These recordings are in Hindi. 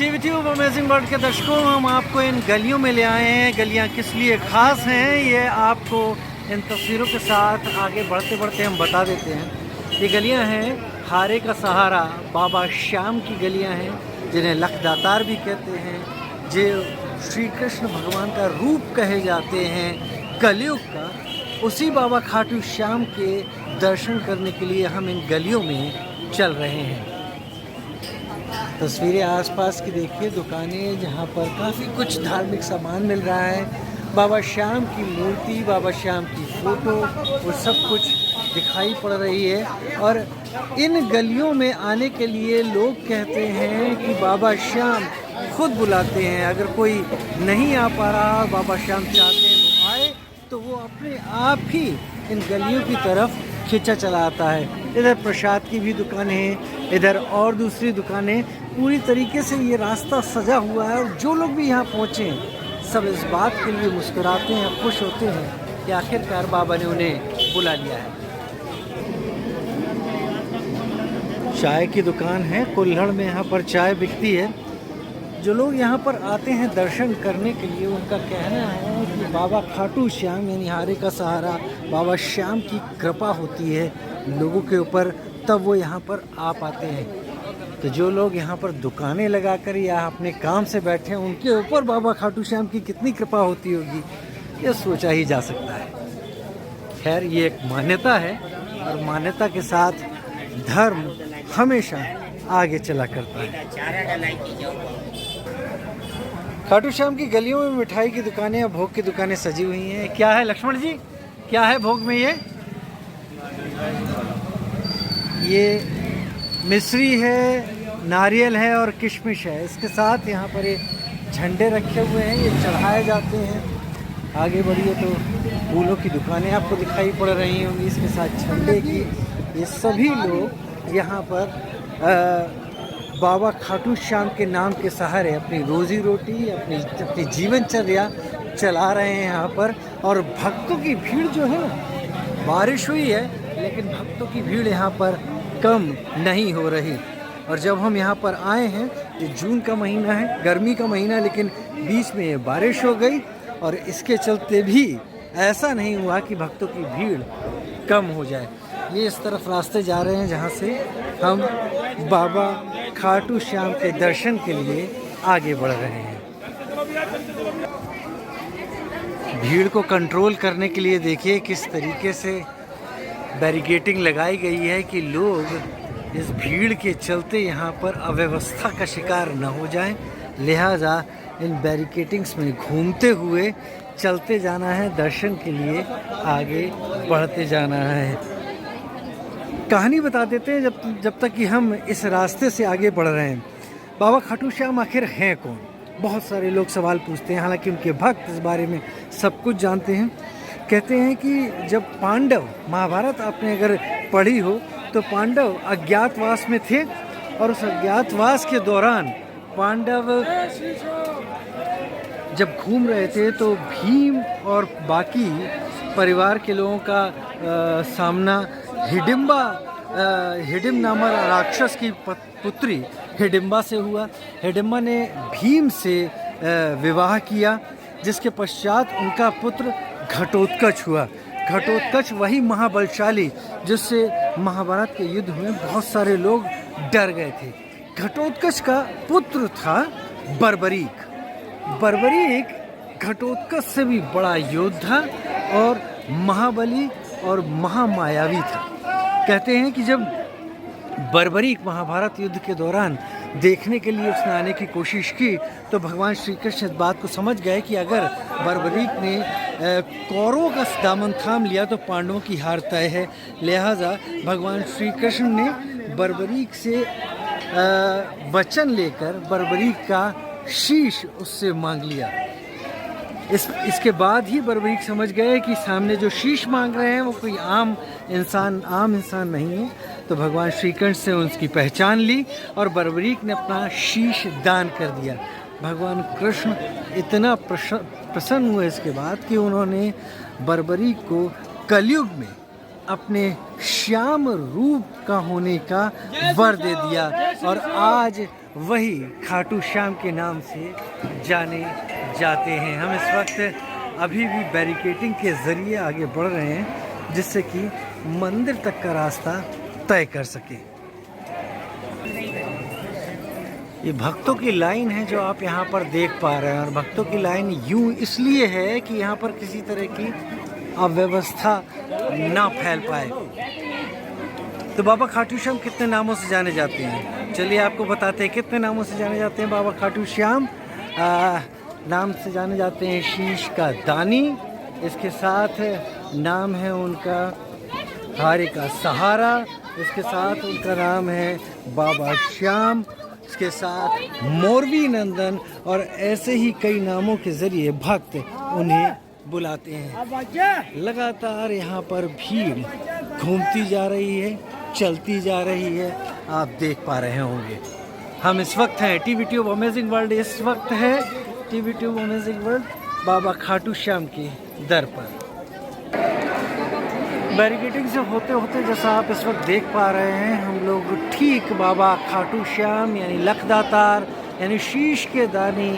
टीवी ट्यूब अमेजिंग वर्ल्ड के दर्शकों, हम आपको इन गलियों में ले आए हैं। गलियां किस लिए ख़ास हैं ये आपको इन तस्वीरों के साथ आगे बढ़ते बढ़ते हम बता देते हैं। ये गलियां हैं हारे का सहारा बाबा श्याम की गलियां हैं, जिन्हें लखदातार भी कहते हैं, जो श्री कृष्ण भगवान का रूप कहे जाते हैं कलयुग का। उसी बाबा खाटू श्याम के दर्शन करने के लिए हम इन गलियों में चल रहे हैं। तस्वीरें आसपास की देखिए, दुकानें जहाँ पर काफ़ी कुछ धार्मिक सामान मिल रहा है। बाबा श्याम की मूर्ति, बाबा श्याम की फ़ोटो, वो सब कुछ दिखाई पड़ रही है। और इन गलियों में आने के लिए लोग कहते हैं कि बाबा श्याम खुद बुलाते हैं। अगर कोई नहीं आ पा रहा, बाबा श्याम चाहते हैं वो आए, तो वो अपने आप ही इन गलियों की तरफ खींचा चला आता है। इधर प्रसाद की भी दुकानें हैं, इधर और दूसरी दुकानें। पूरी तरीके से ये रास्ता सजा हुआ है और जो लोग भी यहाँ पहुँचे सब इस बात के लिए मुस्कुराते हैं, खुश होते हैं कि आखिरकार बाबा ने उन्हें बुला लिया है। चाय की दुकान है, कुल्हड़ में यहाँ पर चाय बिकती है। जो लोग यहाँ पर आते हैं दर्शन करने के लिए, उनका कहना है कि बाबा खाटू श्याम यानी हारे का सहारा बाबा श्याम की कृपा होती है लोगों के ऊपर, तब वो यहाँ पर आ पाते हैं। तो जो लोग यहाँ पर दुकानें लगाकर या अपने काम से बैठे हैं, उनके ऊपर बाबा खाटू श्याम की कितनी कृपा होती होगी, ये सोचा ही जा सकता है। खैर, ये एक मान्यता है और मान्यता के साथ धर्म हमेशा आगे चला करता है। खाटू श्याम की गलियों में मिठाई की दुकानें और भोग की दुकानें सजी हुई हैं। क्या है लक्ष्मण जी, क्या है भोग में? ये मिश्री है, नारियल है और किशमिश है। इसके साथ यहाँ पर ये झंडे रखे हुए हैं, ये चढ़ाए जाते हैं। आगे बढ़िए तो फूलों की दुकानें आपको दिखाई पड़ रही होंगी, इसके साथ झंडे की। ये सभी लोग यहाँ पर बाबा खाटू श्याम के नाम के सहारे अपनी रोजी रोटी, अपनी जीवनचर्या चला रहे हैं यहाँ पर। और भक्तों की भीड़ जो है, बारिश हुई है लेकिन भक्तों की भीड़ यहाँ पर कम नहीं हो रही। और जब हम यहाँ पर आए हैं, ये जून का महीना है, गर्मी का महीना, लेकिन बीच में ये बारिश हो गई और इसके चलते भी ऐसा नहीं हुआ कि भक्तों की भीड़ कम हो जाए। ये इस तरफ रास्ते जा रहे हैं जहाँ से हम बाबा खाटू श्याम के दर्शन के लिए आगे बढ़ रहे हैं। भीड़ को कंट्रोल करने के लिए देखिए किस तरीके से बैरिकेडिंग लगाई गई है कि लोग इस भीड़ के चलते यहाँ पर अव्यवस्था का शिकार न हो जाएं। लिहाजा इन बैरिकेडिंग्स में घूमते हुए चलते जाना है, दर्शन के लिए आगे बढ़ते जाना है। कहानी बता देते हैं जब तक कि हम इस रास्ते से आगे बढ़ रहे हैं। बाबा खाटू श्याम आखिर हैं कौन? बहुत सारे लोग सवाल पूछते हैं, हालांकि उनके भक्त इस बारे में सब कुछ जानते हैं। कहते हैं कि जब पांडव, महाभारत आपने अगर पढ़ी हो तो पांडव अज्ञातवास में थे और उस अज्ञातवास के दौरान पांडव जब घूम रहे थे तो भीम और बाकी परिवार के लोगों का सामना हिडिम्ब नामक राक्षस की पुत्री हिडिम्बा से हुआ। हिडिम्बा ने भीम से विवाह किया, जिसके पश्चात उनका पुत्र घटोत्कच हुआ। घटोत्कच वही महाबलशाली जिससे महाभारत के युद्ध में बहुत सारे लोग डर गए थे। घटोत्कच का पुत्र था बर्बरीक। बर्बरीक घटोत्कच से भी बड़ा योद्धा और महाबली और महामायावी था। कहते हैं कि जब बर्बरीक महाभारत युद्ध के दौरान देखने के लिए उसने आने की कोशिश की तो भगवान श्री कृष्ण इस बात को समझ गए कि अगर बर्बरीक ने कौरवों का दामन थाम लिया तो पांडवों की हार तय है। लिहाजा भगवान श्री कृष्ण ने बर्बरीक से वचन लेकर बर्बरीक का शीश उससे मांग लिया। इसके बाद ही बर्बरीक समझ गए कि सामने जो शीश मांग रहे हैं वो कोई आम इंसान नहीं है। तो भगवान श्री कृष्ण से उसकी पहचान ली और बर्बरीक ने अपना शीश दान कर दिया। भगवान कृष्ण इतना प्रसन्न हुए इसके बाद कि उन्होंने बर्बरीक को कलयुग में अपने श्याम रूप का होने का वर दे दिया। और आज वही खाटू श्याम के नाम से जाने जाते हैं। हम इस वक्त अभी भी बैरिकेडिंग के ज़रिए आगे बढ़ रहे हैं जिससे कि मंदिर तक का रास्ता तय कर सके। ये भक्तों की लाइन है जो आप यहाँ पर देख पा रहे हैं, और भक्तों की लाइन यूँ इसलिए है कि यहाँ पर किसी तरह की अव्यवस्था ना फैल पाए। तो बाबा खाटू श्याम कितने नामों से जाने जाते हैं, चलिए आपको बताते हैं कितने नामों से जाने जाते हैं बाबा खाटू श्याम। नाम से जाने जाते हैं शीश का दानी, इसके साथ नाम है उनका हारे का सहारा, इसके साथ उनका नाम है बाबा श्याम, इसके साथ मोरवी नंदन, और ऐसे ही कई नामों के ज़रिए भक्त उन्हें बुलाते हैं। लगातार यहाँ पर भीड़ घूमती जा रही है, चलती जा रही है, आप देख पा रहे होंगे। हम इस वक्त हैं टीवी ट्यूब अमेजिंग वर्ल्ड, इस वक्त है टीवी ट्यूब अमेजिंग वर्ल्ड बाबा खाटू श्याम के दर पर। बैरिकेडिंग से होते होते जैसा आप इस वक्त देख पा रहे हैं, हम लोग ठीक बाबा खाटू श्याम यानी लखदातार यानी शीश के दानी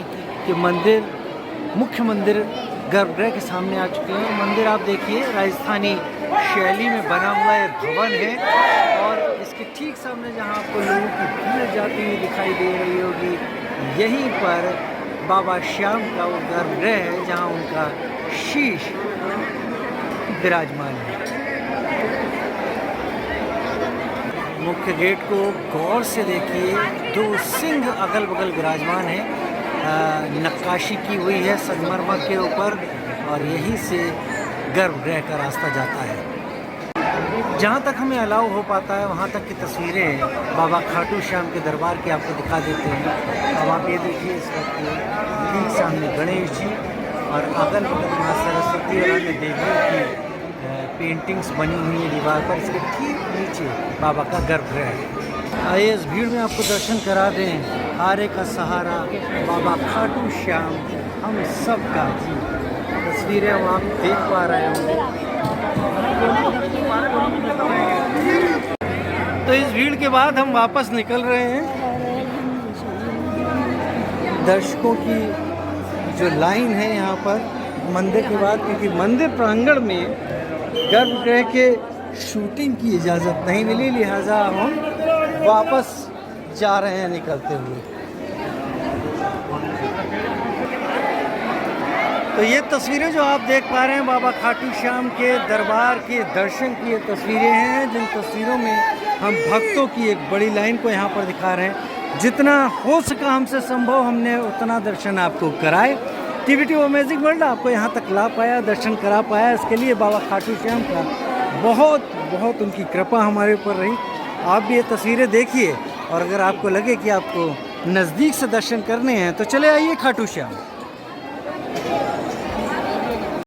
के मंदिर, मुख्य मंदिर गर्भगृह के सामने आ चुके हैं। मंदिर आप देखिए राजस्थानी शैली में बना हुआ एक भवन है, और इसके ठीक सामने जहां आपको लोगों की भीड़ जाती हुई दिखाई दे रही होगी, यहीं पर बाबा श्याम का वो गर्भगृह है जहां उनका शीश विराजमान है। मुख्य गेट को गौर से देखिए, दो सिंह अगल बगल विराजमान है, नक्काशी की हुई है संगमरमर के ऊपर, और यहीं से गर्भगृह का रास्ता जाता है। जहाँ तक हमें अलाउ हो पाता है वहाँ तक की तस्वीरें बाबा खाटू श्याम के दरबार की आपको दिखा देते हैं। अब आप ये देखिए, इस वक्त ठीक सामने गणेश जी और अगल बगल माँ सरस्वती और अन्य देवियों की पेंटिंग्स बनी हुई है दीवार पर। इसके ठीक नीचे बाबा का गर्भगृह है। आइए इस भीड़ में आपको दर्शन करा दें हारे का सहारा बाबा खाटू श्याम हम सब का जी। तस्वीरें हम आप देख पा रहे होंगे। तो इस भीड़ के बाद हम वापस निकल रहे हैं। दर्शकों की जो लाइन है यहाँ पर मंदिर के बाद, क्योंकि मंदिर प्रांगण में गर्भगृह के शूटिंग की इजाज़त नहीं मिली, लिहाजा हम वापस जा रहे हैं निकलते हुए। तो ये तस्वीरें जो आप देख पा रहे हैं बाबा खाटू श्याम के दरबार के दर्शन की ये तस्वीरें हैं, जिन तस्वीरों में हम भक्तों की एक बड़ी लाइन को यहाँ पर दिखा रहे हैं। जितना हो सका हमसे संभव हमने उतना दर्शन आपको कराए। टीवी ट्यूब अमेजिंग वर्ल्ड आपको यहाँ तक ला पाया, दर्शन करा पाया, इसके लिए बाबा खाटू श्याम का बहुत बहुत उनकी कृपा हमारे ऊपर रही। आप भी ये तस्वीरें देखिए, और अगर आपको लगे कि आपको नज़दीक से दर्शन करने हैं तो चले आइए खाटू श्याम।